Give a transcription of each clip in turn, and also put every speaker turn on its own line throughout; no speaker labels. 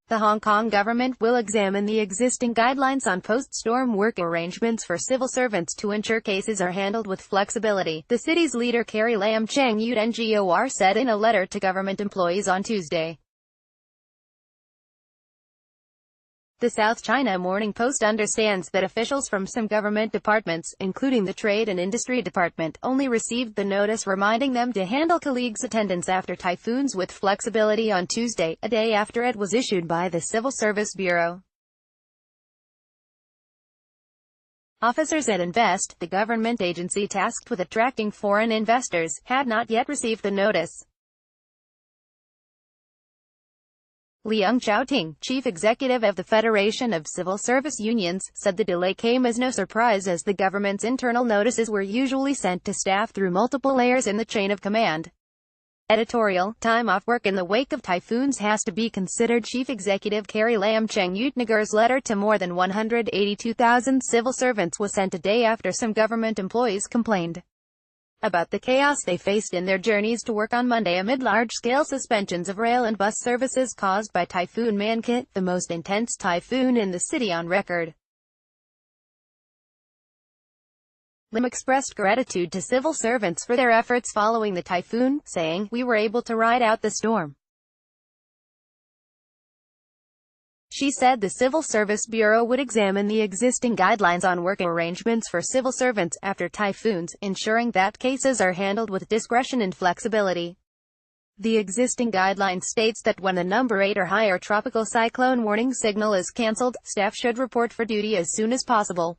The Hong Kong government will examine the existing guidelines on post-storm work arrangements for civil servants to ensure cases are handled with flexibility, the city's leader Carrie Lam Cheng Yuet-ngor said in a letter to government employees on Tuesday. The South China Morning Post understands that officials from some government departments, including the Trade and Industry Department, only received the notice reminding them to handle colleagues' attendance after typhoons with flexibility on Tuesday, a day after it was issued by the Civil Service Bureau. Officers at Invest, the government agency tasked with attracting foreign investors, had not yet received the notice. Liang Xiaoting, chief executive of the Federation of Civil Service Unions, said the delay came as no surprise as the government's internal notices were usually sent to staff through multiple layers in the chain of command. Editorial: time off work in the wake of typhoons has to be considered. Chief Executive Carrie Lam Cheng Yuet-ngor's letter to more than 182,000 civil servants was sent a day after some government employees complained about the chaos they faced in their journeys to work on Monday amid large-scale suspensions of rail and bus services caused by Typhoon Mangkhut, the most intense typhoon in the city on record. Lam expressed gratitude to civil servants for their efforts following the typhoon, saying, "We were able to ride out the storm." She said the Civil Service Bureau would examine the existing guidelines on work arrangements for civil servants after typhoons, ensuring that cases are handled with discretion and flexibility. The existing guideline states that when the number 8 or higher tropical cyclone warning signal is cancelled, staff should report for duty as soon as possible.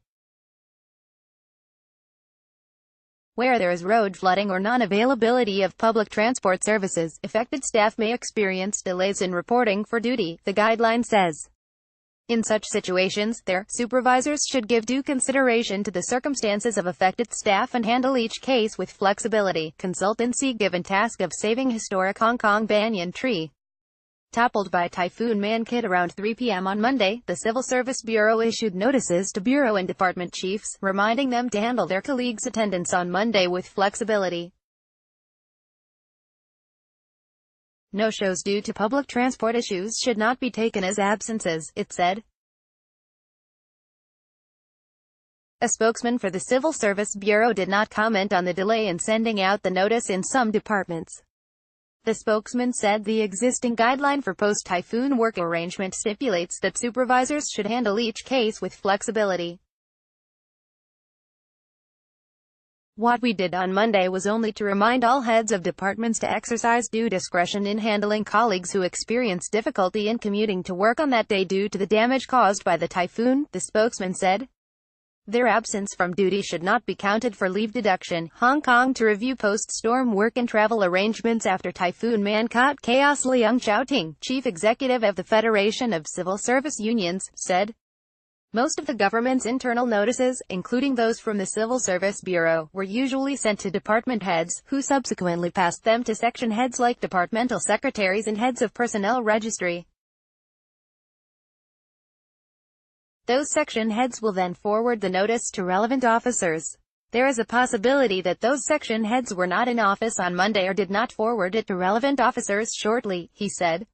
Where there is road flooding or non-availability of public transport services, affected staff may experience delays in reporting for duty, the guideline says. In such situations, their supervisors should give due consideration to the circumstances of affected staff and handle each case with flexibility. Consultancy given task of saving historic Hong Kong banyan tree toppled by Typhoon Mangkhut around 3 p.m. on Monday, the Civil Service Bureau issued notices to bureau and department chiefs, reminding them to handle their colleagues' attendance on Monday with flexibility. No-shows due to public transport issues should not be taken as absences, it said. A spokesman for the Civil Service Bureau did not comment on the delay in sending out the notice in some departments. The spokesman said the existing guideline for post-typhoon work arrangement stipulates that supervisors should handle each case with flexibility. What we did on Monday was only to remind all heads of departments to exercise due discretion in handling colleagues who experienced difficulty in commuting to work on that day due to the damage caused by the typhoon, the spokesman said. Their absence from duty should not be counted for leave deduction. Hong Kong to review post-storm work and travel arrangements after Typhoon Mangkhut chaos. Liang Xiaoting, chief executive of the Federation of Civil Service Unions, said. Most of the government's internal notices, including those from the Civil Service Bureau, were usually sent to department heads, who subsequently passed them to section heads like departmental secretaries and heads of personnel registry. Those section heads will then forward the notice to relevant officers. There is a possibility that those section heads were not in office on Monday or did not forward it to relevant officers shortly, he said.